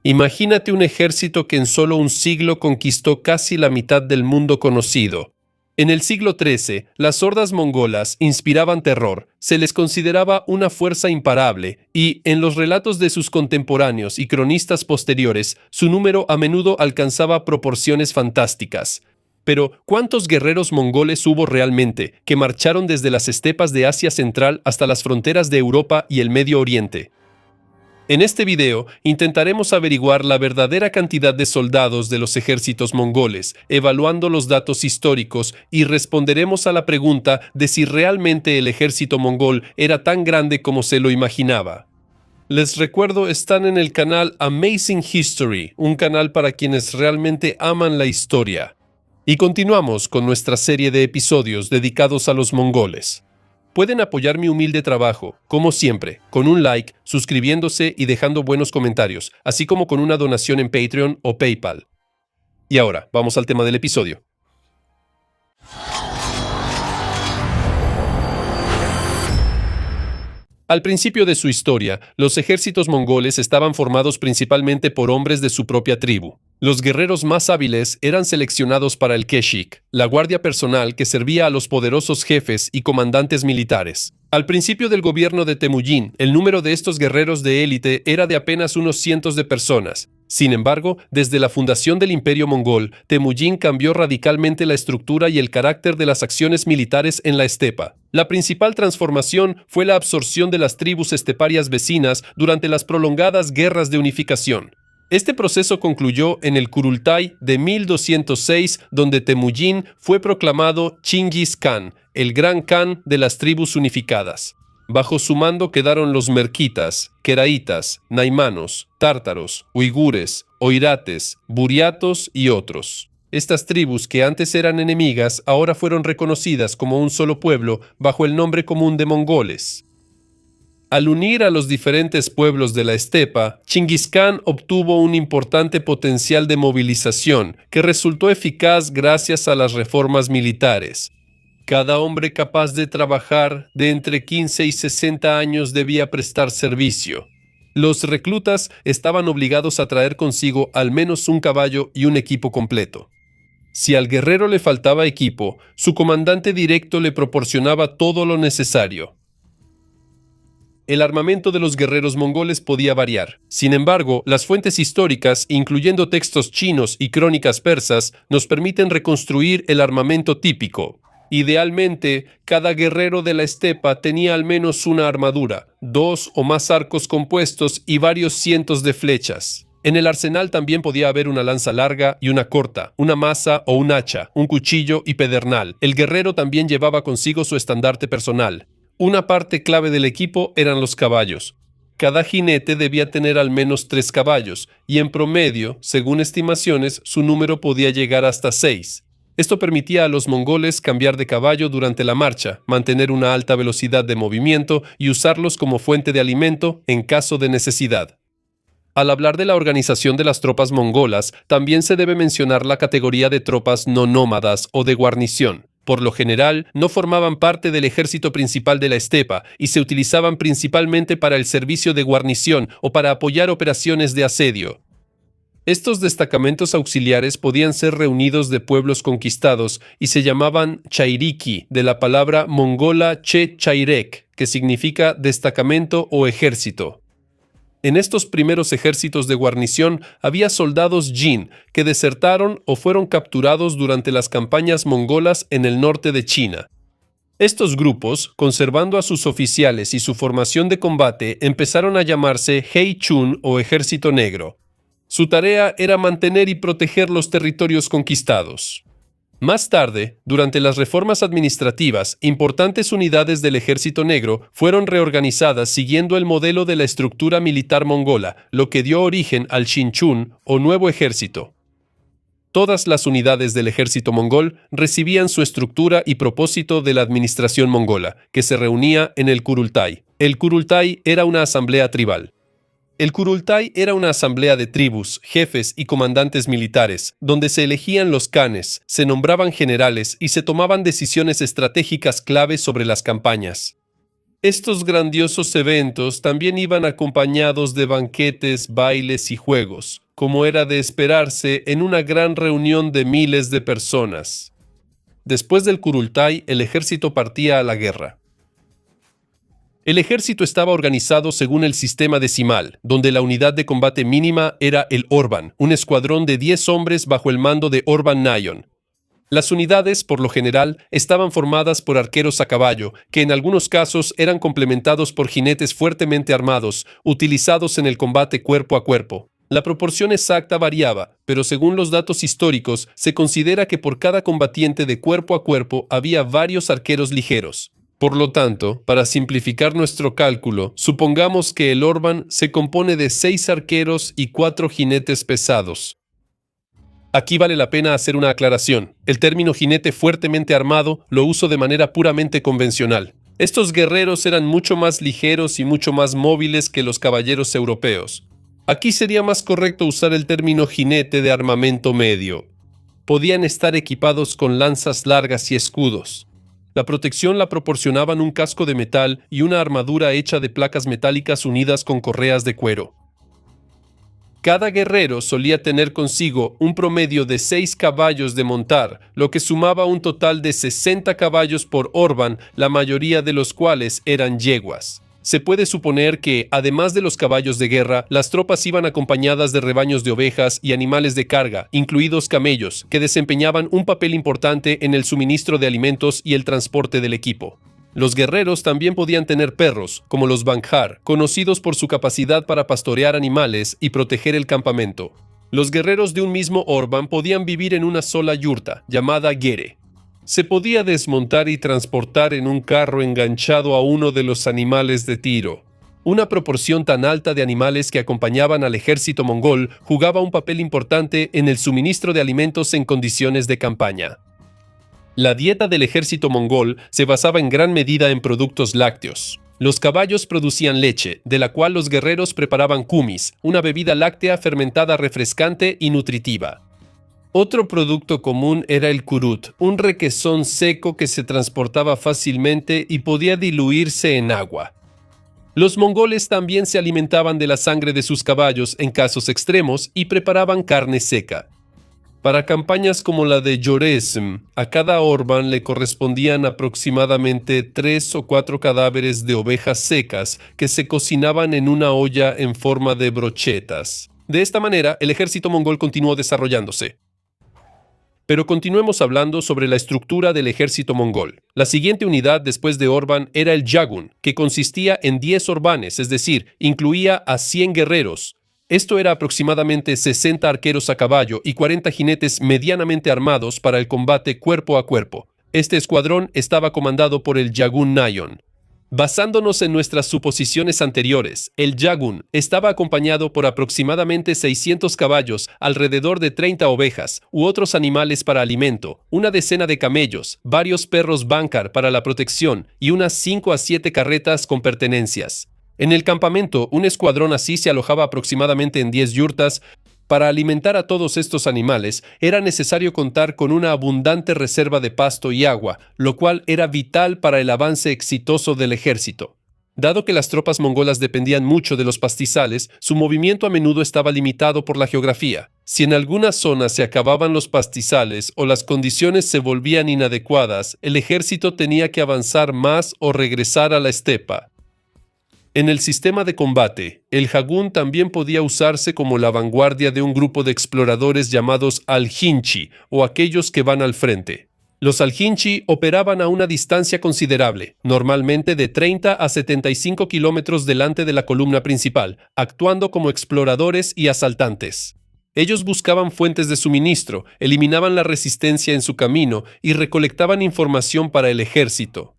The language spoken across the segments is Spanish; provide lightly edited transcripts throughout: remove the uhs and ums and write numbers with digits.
Imagínate un ejército que en solo un siglo conquistó casi la mitad del mundo conocido. En el siglo XIII, las hordas mongolas inspiraban terror, se les consideraba una fuerza imparable y, en los relatos de sus contemporáneos y cronistas posteriores, su número a menudo alcanzaba proporciones fantásticas. Pero, ¿cuántos guerreros mongoles hubo realmente que marcharon desde las estepas de Asia Central hasta las fronteras de Europa y el Medio Oriente? En este video intentaremos averiguar la verdadera cantidad de soldados de los ejércitos mongoles, evaluando los datos históricos y responderemos a la pregunta de si realmente el ejército mongol era tan grande como se lo imaginaba. Les recuerdo, están en el canal Amazing History, un canal para quienes realmente aman la historia. Y continuamos con nuestra serie de episodios dedicados a los mongoles. Pueden apoyar mi humilde trabajo, como siempre, con un like, suscribiéndose y dejando buenos comentarios, así como con una donación en Patreon o PayPal. Y ahora, vamos al tema del episodio. Al principio de su historia, los ejércitos mongoles estaban formados principalmente por hombres de su propia tribu. Los guerreros más hábiles eran seleccionados para el Keshik, la guardia personal que servía a los poderosos jefes y comandantes militares. Al principio del gobierno de Temujin, el número de estos guerreros de élite era de apenas unos cientos de personas. Sin embargo, desde la fundación del Imperio Mongol, Temujin cambió radicalmente la estructura y el carácter de las acciones militares en la estepa. La principal transformación fue la absorción de las tribus esteparias vecinas durante las prolongadas guerras de unificación. Este proceso concluyó en el Kurultai de 1206, donde Temujin fue proclamado Chingis Khan, el gran Khan de las tribus unificadas. Bajo su mando quedaron los merquitas, queraitas, naimanos, tártaros, uigures, oirates, buriatos y otros. Estas tribus, que antes eran enemigas, ahora fueron reconocidas como un solo pueblo bajo el nombre común de mongoles. Al unir a los diferentes pueblos de la estepa, Chingis Khan obtuvo un importante potencial de movilización que resultó eficaz gracias a las reformas militares. Cada hombre capaz de trabajar de entre 15 y 60 años debía prestar servicio. Los reclutas estaban obligados a traer consigo al menos un caballo y un equipo completo. Si al guerrero le faltaba equipo, su comandante directo le proporcionaba todo lo necesario. El armamento de los guerreros mongoles podía variar. Sin embargo, las fuentes históricas, incluyendo textos chinos y crónicas persas, nos permiten reconstruir el armamento típico. Idealmente, cada guerrero de la estepa tenía al menos una armadura, 2 o más arcos compuestos y varios cientos de flechas. En el arsenal también podía haber una lanza larga y una corta, una maza o un hacha, un cuchillo y pedernal. El guerrero también llevaba consigo su estandarte personal. Una parte clave del equipo eran los caballos. Cada jinete debía tener al menos 3 caballos, y en promedio, según estimaciones, su número podía llegar hasta 6. Esto permitía a los mongoles cambiar de caballo durante la marcha, mantener una alta velocidad de movimiento y usarlos como fuente de alimento en caso de necesidad. Al hablar de la organización de las tropas mongolas, también se debe mencionar la categoría de tropas no nómadas o de guarnición. Por lo general, no formaban parte del ejército principal de la estepa y se utilizaban principalmente para el servicio de guarnición o para apoyar operaciones de asedio. Estos destacamentos auxiliares podían ser reunidos de pueblos conquistados y se llamaban chairiki, de la palabra mongola che chairek, que significa destacamento o ejército. En estos primeros ejércitos de guarnición había soldados jin que desertaron o fueron capturados durante las campañas mongolas en el norte de China. Estos grupos, conservando a sus oficiales y su formación de combate, empezaron a llamarse Heichun o Ejército Negro. Su tarea era mantener y proteger los territorios conquistados. Más tarde, durante las reformas administrativas, importantes unidades del Ejército Negro fueron reorganizadas siguiendo el modelo de la estructura militar mongola, lo que dio origen al Shinchun o Nuevo Ejército. Todas las unidades del ejército mongol recibían su estructura y propósito de la administración mongola, que se reunía en el Kurultai. El Kurultai era una asamblea tribal. El Kurultai era una asamblea de tribus, jefes y comandantes militares, donde se elegían los khanes, se nombraban generales y se tomaban decisiones estratégicas clave sobre las campañas. Estos grandiosos eventos también iban acompañados de banquetes, bailes y juegos, como era de esperarse en una gran reunión de miles de personas. Después del Kurultai, el ejército partía a la guerra. El ejército estaba organizado según el sistema decimal, donde la unidad de combate mínima era el Orban, un escuadrón de 10 hombres bajo el mando de Orban Nayon. Las unidades, por lo general, estaban formadas por arqueros a caballo, que en algunos casos eran complementados por jinetes fuertemente armados, utilizados en el combate cuerpo a cuerpo. La proporción exacta variaba, pero según los datos históricos, se considera que por cada combatiente de cuerpo a cuerpo había varios arqueros ligeros. Por lo tanto, para simplificar nuestro cálculo, supongamos que el Orban se compone de 6 arqueros y 4 jinetes pesados. Aquí vale la pena hacer una aclaración. El término jinete fuertemente armado lo uso de manera puramente convencional. Estos guerreros eran mucho más ligeros y mucho más móviles que los caballeros europeos. Aquí sería más correcto usar el término jinete de armamento medio. Podían estar equipados con lanzas largas y escudos. La protección la proporcionaban un casco de metal y una armadura hecha de placas metálicas unidas con correas de cuero. Cada guerrero solía tener consigo un promedio de 6 caballos de montar, lo que sumaba un total de 60 caballos por Orban, la mayoría de los cuales eran yeguas. Se puede suponer que, además de los caballos de guerra, las tropas iban acompañadas de rebaños de ovejas y animales de carga, incluidos camellos, que desempeñaban un papel importante en el suministro de alimentos y el transporte del equipo. Los guerreros también podían tener perros, como los Banjar, conocidos por su capacidad para pastorear animales y proteger el campamento. Los guerreros de un mismo Orban podían vivir en una sola yurta, llamada Gere. Se podía desmontar y transportar en un carro enganchado a uno de los animales de tiro. Una proporción tan alta de animales que acompañaban al ejército mongol jugaba un papel importante en el suministro de alimentos en condiciones de campaña. La dieta del ejército mongol se basaba en gran medida en productos lácteos. Los caballos producían leche, de la cual los guerreros preparaban kumis, una bebida láctea fermentada refrescante y nutritiva. Otro producto común era el kurut, un requesón seco que se transportaba fácilmente y podía diluirse en agua. Los mongoles también se alimentaban de la sangre de sus caballos en casos extremos y preparaban carne seca. Para campañas como la de Joresm, a cada Orban le correspondían aproximadamente 3 o 4 cadáveres de ovejas secas que se cocinaban en una olla en forma de brochetas. De esta manera, el ejército mongol continuó desarrollándose. Pero continuemos hablando sobre la estructura del ejército mongol. La siguiente unidad después de Orban era el Yagun, que consistía en 10 orbanes, es decir, incluía a 100 guerreros. Esto era aproximadamente 60 arqueros a caballo y 40 jinetes medianamente armados para el combate cuerpo a cuerpo. Este escuadrón estaba comandado por el Yagun Nayon. Basándonos en nuestras suposiciones anteriores, el Yagun estaba acompañado por aproximadamente 600 caballos, alrededor de 30 ovejas u otros animales para alimento, una decena de camellos, varios perros Bankar para la protección y unas 5 a 7 carretas con pertenencias. En el campamento, un escuadrón así se alojaba aproximadamente en 10 yurtas. Para alimentar a todos estos animales, era necesario contar con una abundante reserva de pasto y agua, lo cual era vital para el avance exitoso del ejército. Dado que las tropas mongolas dependían mucho de los pastizales, su movimiento a menudo estaba limitado por la geografía. Si en alguna zona se acababan los pastizales o las condiciones se volvían inadecuadas, el ejército tenía que avanzar más o regresar a la estepa. En el sistema de combate, el Jagun también podía usarse como la vanguardia de un grupo de exploradores llamados Alhinchi, o aquellos que van al frente. Los Alhinchi operaban a una distancia considerable, normalmente de 30 a 75 kilómetros delante de la columna principal, actuando como exploradores y asaltantes. Ellos buscaban fuentes de suministro, eliminaban la resistencia en su camino y recolectaban información para el ejército.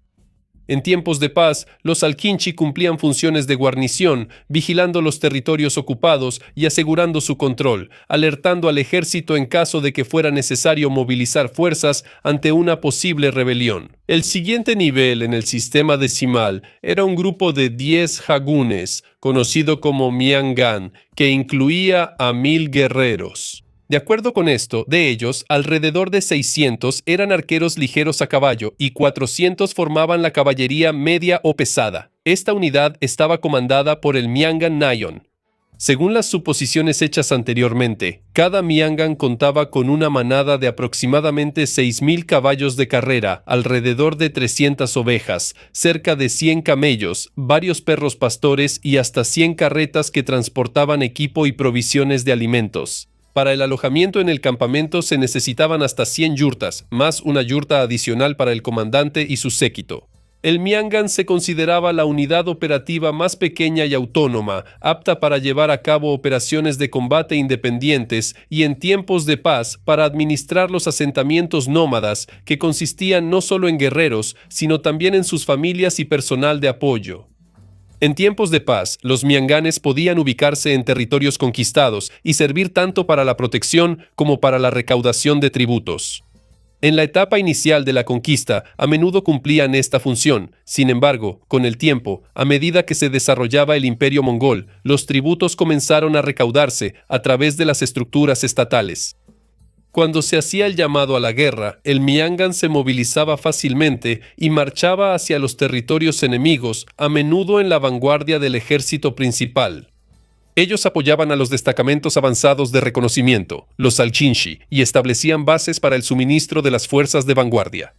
En tiempos de paz, los Alhinchi cumplían funciones de guarnición, vigilando los territorios ocupados y asegurando su control, alertando al ejército en caso de que fuera necesario movilizar fuerzas ante una posible rebelión. El siguiente nivel en el sistema decimal era un grupo de 10 jagunes, conocido como Miangan, que incluía a 1000 guerreros. De acuerdo con esto, de ellos, alrededor de 600 eran arqueros ligeros a caballo y 400 formaban la caballería media o pesada. Esta unidad estaba comandada por el Miangan Nayon. Según las suposiciones hechas anteriormente, cada Miangan contaba con una manada de aproximadamente 6.000 caballos de carrera, alrededor de 300 ovejas, cerca de 100 camellos, varios perros pastores y hasta 100 carretas que transportaban equipo y provisiones de alimentos. Para el alojamiento en el campamento se necesitaban hasta 100 yurtas, más una yurta adicional para el comandante y su séquito. El Miangan se consideraba la unidad operativa más pequeña y autónoma, apta para llevar a cabo operaciones de combate independientes y en tiempos de paz para administrar los asentamientos nómadas, que consistían no solo en guerreros, sino también en sus familias y personal de apoyo. En tiempos de paz, los mianganes podían ubicarse en territorios conquistados y servir tanto para la protección como para la recaudación de tributos. En la etapa inicial de la conquista, a menudo cumplían esta función. Sin embargo, con el tiempo, a medida que se desarrollaba el imperio mongol, los tributos comenzaron a recaudarse a través de las estructuras estatales. Cuando se hacía el llamado a la guerra, el Miangan se movilizaba fácilmente y marchaba hacia los territorios enemigos, a menudo en la vanguardia del ejército principal. Ellos apoyaban a los destacamentos avanzados de reconocimiento, los Alchinshi, y establecían bases para el suministro de las fuerzas de vanguardia.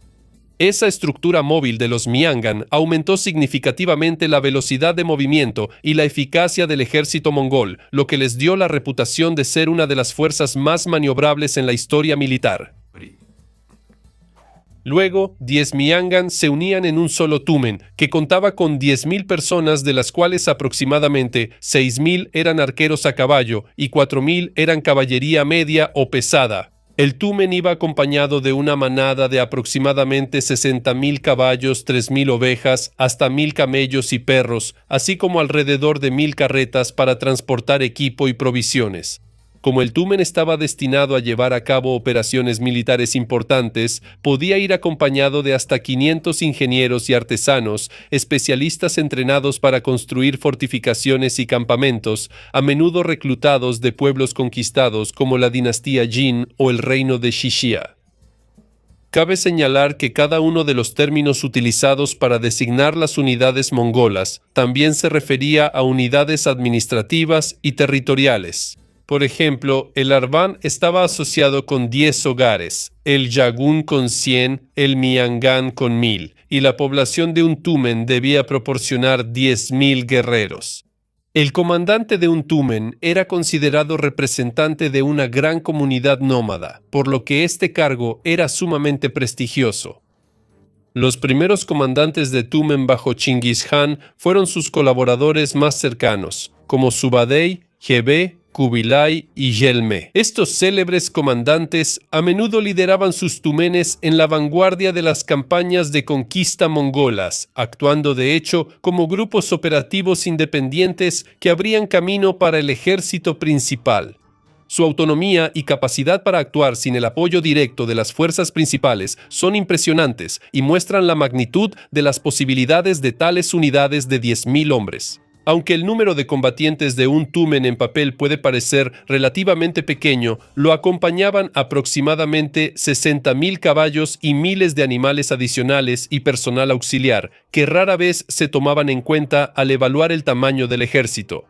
Esa estructura móvil de los Miangan aumentó significativamente la velocidad de movimiento y la eficacia del ejército mongol, lo que les dio la reputación de ser una de las fuerzas más maniobrables en la historia militar. Luego, 10 Miangan se unían en un solo tumen, que contaba con 10.000 personas, de las cuales aproximadamente 6.000 eran arqueros a caballo y 4.000 eran caballería media o pesada. El tumen iba acompañado de una manada de aproximadamente 60.000 caballos, 3.000 ovejas, hasta 1.000 camellos y perros, así como alrededor de 1.000 carretas para transportar equipo y provisiones. Como el tumen estaba destinado a llevar a cabo operaciones militares importantes, podía ir acompañado de hasta 500 ingenieros y artesanos, especialistas entrenados para construir fortificaciones y campamentos, a menudo reclutados de pueblos conquistados como la dinastía Jin o el reino de Xixia. Cabe señalar que cada uno de los términos utilizados para designar las unidades mongolas también se refería a unidades administrativas y territoriales. Por ejemplo, el Arvan estaba asociado con 10 hogares, el Yagun con 100, el Miangan con 1.000, y la población de un tumen debía proporcionar 10.000 guerreros. El comandante de un tumen era considerado representante de una gran comunidad nómada, por lo que este cargo era sumamente prestigioso. Los primeros comandantes de tumen bajo Chinggis Khan fueron sus colaboradores más cercanos, como Subadey, Gebe, Kubilai y Yelme. Estos célebres comandantes a menudo lideraban sus tumenes en la vanguardia de las campañas de conquista mongolas, actuando de hecho como grupos operativos independientes que abrían camino para el ejército principal. Su autonomía y capacidad para actuar sin el apoyo directo de las fuerzas principales son impresionantes y muestran la magnitud de las posibilidades de tales unidades de 10.000 hombres. Aunque el número de combatientes de un tumen en papel puede parecer relativamente pequeño, lo acompañaban aproximadamente 60.000 caballos y miles de animales adicionales y personal auxiliar, que rara vez se tomaban en cuenta al evaluar el tamaño del ejército.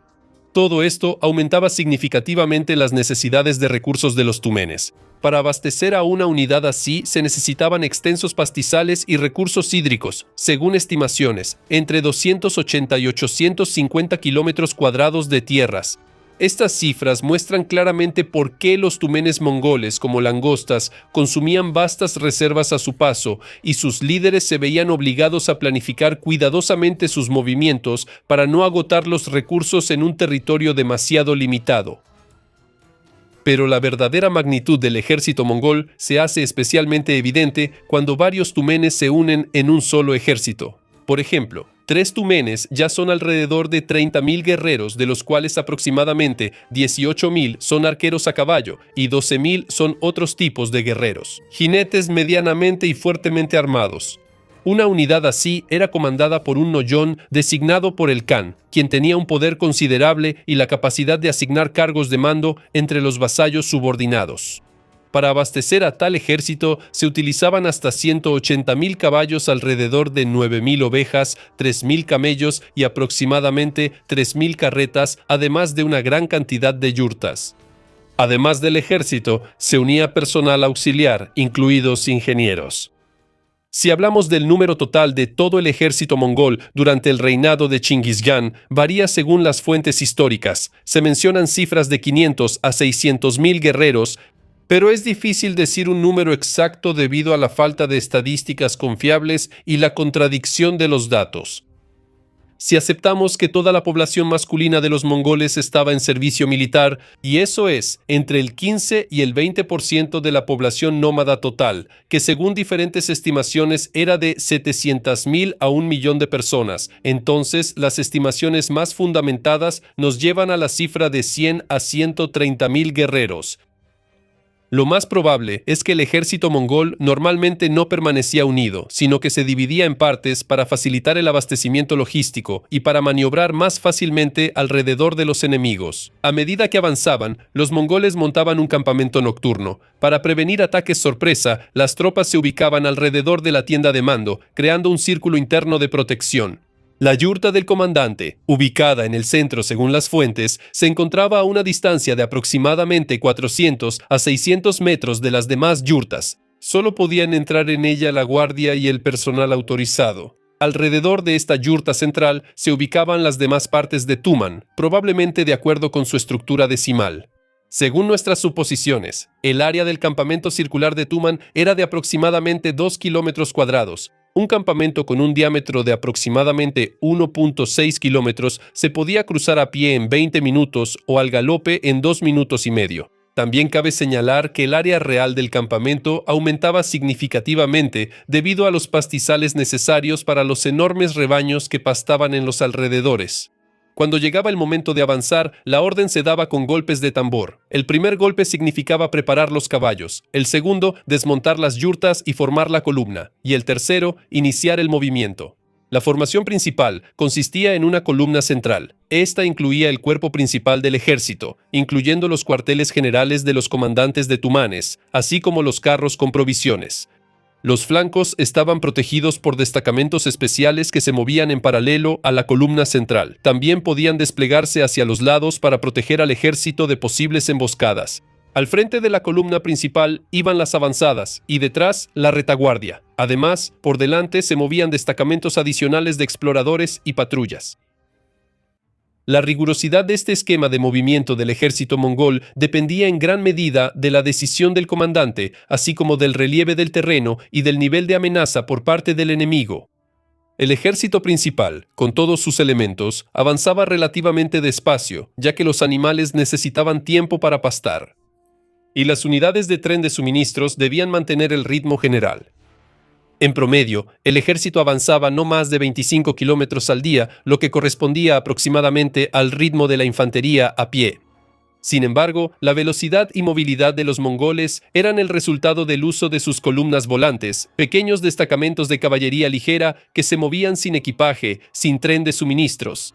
Todo esto aumentaba significativamente las necesidades de recursos de los tumenes. Para abastecer a una unidad así se necesitaban extensos pastizales y recursos hídricos, según estimaciones, entre 280 y 850 kilómetros cuadrados de tierras. Estas cifras muestran claramente por qué los tumenes mongoles, como langostas, consumían vastas reservas a su paso, y sus líderes se veían obligados a planificar cuidadosamente sus movimientos para no agotar los recursos en un territorio demasiado limitado. Pero la verdadera magnitud del ejército mongol se hace especialmente evidente cuando varios tumenes se unen en un solo ejército. Por ejemplo, 3 tumenes ya son alrededor de 30.000 guerreros, de los cuales aproximadamente 18.000 son arqueros a caballo y 12.000 son otros tipos de guerreros, jinetes medianamente y fuertemente armados. Una unidad así era comandada por un noyón designado por el Khan, quien tenía un poder considerable y la capacidad de asignar cargos de mando entre los vasallos subordinados. Para abastecer a tal ejército se utilizaban hasta 180.000 caballos, alrededor de 9.000 ovejas, 3.000 camellos y aproximadamente 3.000 carretas, además de una gran cantidad de yurtas. Además del ejército, se unía personal auxiliar, incluidos ingenieros. Si hablamos del número total de todo el ejército mongol durante el reinado de Chinguis Khan, varía según las fuentes históricas. Se mencionan cifras de 500 a 600.000 guerreros, pero es difícil decir un número exacto debido a la falta de estadísticas confiables y la contradicción de los datos. Si aceptamos que toda la población masculina de los mongoles estaba en servicio militar, y eso es, entre el 15 y el 20% de la población nómada total, que según diferentes estimaciones era de 700.000 a 1.000.000 de personas, entonces las estimaciones más fundamentadas nos llevan a la cifra de 100 a 130.000 guerreros. Lo más probable es que el ejército mongol normalmente no permanecía unido, sino que se dividía en partes para facilitar el abastecimiento logístico y para maniobrar más fácilmente alrededor de los enemigos. A medida que avanzaban, los mongoles montaban un campamento nocturno. Para prevenir ataques sorpresa, las tropas se ubicaban alrededor de la tienda de mando, creando un círculo interno de protección. La yurta del comandante, ubicada en el centro según las fuentes, se encontraba a una distancia de aproximadamente 400 a 600 metros de las demás yurtas. Solo podían entrar en ella la guardia y el personal autorizado. Alrededor de esta yurta central se ubicaban las demás partes de Tuman, probablemente de acuerdo con su estructura decimal. Según nuestras suposiciones, el área del campamento circular de Tuman era de aproximadamente 2 kilómetros cuadrados. Un campamento con un diámetro de aproximadamente 1.6 kilómetros se podía cruzar a pie en 20 minutos o al galope en 2 minutos y medio. También cabe señalar que el área real del campamento aumentaba significativamente debido a los pastizales necesarios para los enormes rebaños que pastaban en los alrededores. Cuando llegaba el momento de avanzar, la orden se daba con golpes de tambor. El primer golpe significaba preparar los caballos, el segundo, desmontar las yurtas y formar la columna, y el tercero, iniciar el movimiento. La formación principal consistía en una columna central. Esta incluía el cuerpo principal del ejército, incluyendo los cuarteles generales de los comandantes de Tumanes, así como los carros con provisiones. Los flancos estaban protegidos por destacamentos especiales que se movían en paralelo a la columna central. También podían desplegarse hacia los lados para proteger al ejército de posibles emboscadas. Al frente de la columna principal iban las avanzadas y detrás la retaguardia. Además, por delante se movían destacamentos adicionales de exploradores y patrullas. La rigurosidad de este esquema de movimiento del ejército mongol dependía en gran medida de la decisión del comandante, así como del relieve del terreno y del nivel de amenaza por parte del enemigo. El ejército principal, con todos sus elementos, avanzaba relativamente despacio, ya que los animales necesitaban tiempo para pastar. Y las unidades de tren de suministros debían mantener el ritmo general. En promedio, el ejército avanzaba no más de 25 kilómetros al día, lo que correspondía aproximadamente al ritmo de la infantería a pie. Sin embargo, la velocidad y movilidad de los mongoles eran el resultado del uso de sus columnas volantes, pequeños destacamentos de caballería ligera que se movían sin equipaje, sin tren de suministros.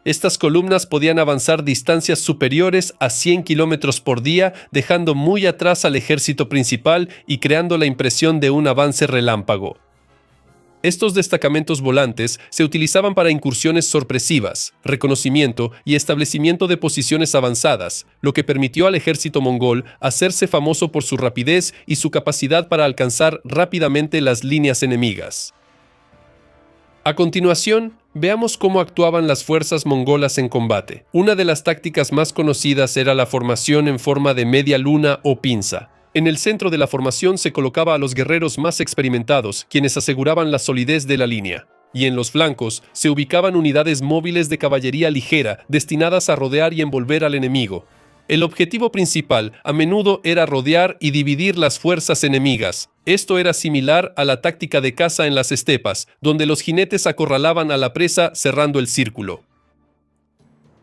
Estas columnas podían avanzar distancias superiores a 100 kilómetros por día, dejando muy atrás al ejército principal y creando la impresión de un avance relámpago. Estos destacamentos volantes se utilizaban para incursiones sorpresivas, reconocimiento y establecimiento de posiciones avanzadas, lo que permitió al ejército mongol hacerse famoso por su rapidez y su capacidad para alcanzar rápidamente las líneas enemigas. A continuación, veamos cómo actuaban las fuerzas mongolas en combate. Una de las tácticas más conocidas era la formación en forma de media luna o pinza. En el centro de la formación se colocaba a los guerreros más experimentados, quienes aseguraban la solidez de la línea. Y en los flancos se ubicaban unidades móviles de caballería ligera, destinadas a rodear y envolver al enemigo. El objetivo principal a menudo era rodear y dividir las fuerzas enemigas. Esto era similar a la táctica de caza en las estepas, donde los jinetes acorralaban a la presa cerrando el círculo.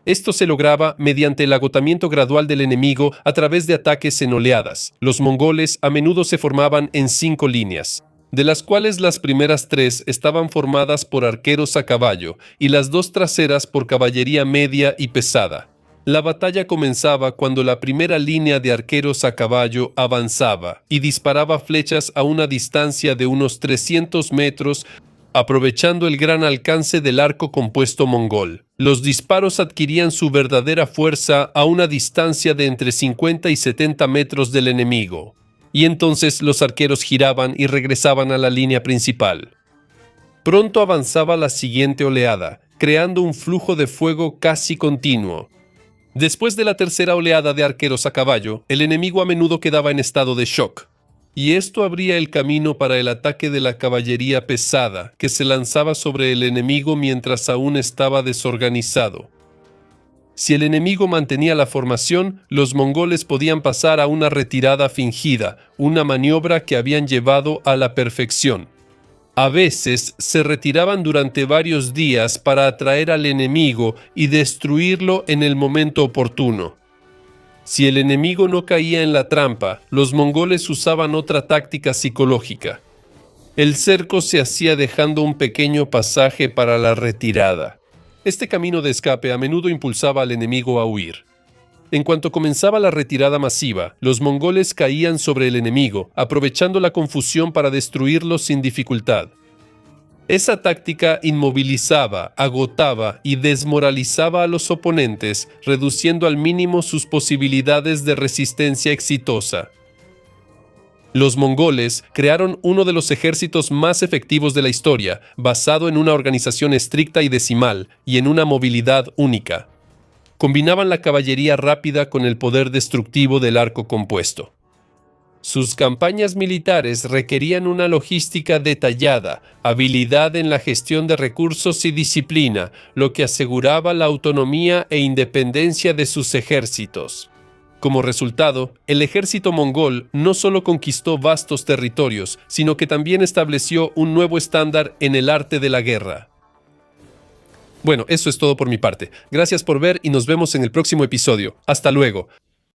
Esto se lograba mediante el agotamiento gradual del enemigo a través de ataques en oleadas. Los mongoles a menudo se formaban en 5 líneas. de las cuales las primeras 3 estaban formadas por arqueros a caballo y las 2 traseras por caballería media y pesada. La batalla comenzaba cuando la primera línea de arqueros a caballo avanzaba y disparaba flechas a una distancia de unos 300 metros, aprovechando el gran alcance del arco compuesto mongol. Los disparos adquirían su verdadera fuerza a una distancia de entre 50 y 70 metros del enemigo, y entonces los arqueros giraban y regresaban a la línea principal. Pronto avanzaba la siguiente oleada, creando un flujo de fuego casi continuo. Después de la tercera oleada de arqueros a caballo, el enemigo a menudo quedaba en estado de shock, y esto abría el camino para el ataque de la caballería pesada, que se lanzaba sobre el enemigo mientras aún estaba desorganizado. Si el enemigo mantenía la formación, los mongoles podían pasar a una retirada fingida, una maniobra que habían llevado a la perfección. A veces se retiraban durante varios días para atraer al enemigo y destruirlo en el momento oportuno. Si el enemigo no caía en la trampa, los mongoles usaban otra táctica psicológica. El cerco se hacía dejando un pequeño pasaje para la retirada. Este camino de escape a menudo impulsaba al enemigo a huir. En cuanto comenzaba la retirada masiva, los mongoles caían sobre el enemigo, aprovechando la confusión para destruirlo sin dificultad. Esa táctica inmovilizaba, agotaba y desmoralizaba a los oponentes, reduciendo al mínimo sus posibilidades de resistencia exitosa. Los mongoles crearon uno de los ejércitos más efectivos de la historia, basado en una organización estricta y decimal, y en una movilidad única. Combinaban la caballería rápida con el poder destructivo del arco compuesto. Sus campañas militares requerían una logística detallada, habilidad en la gestión de recursos y disciplina, lo que aseguraba la autonomía e independencia de sus ejércitos. Como resultado, el ejército mongol no solo conquistó vastos territorios, sino que también estableció un nuevo estándar en el arte de la guerra. Bueno, eso es todo por mi parte. Gracias por ver y nos vemos en el próximo episodio. Hasta luego.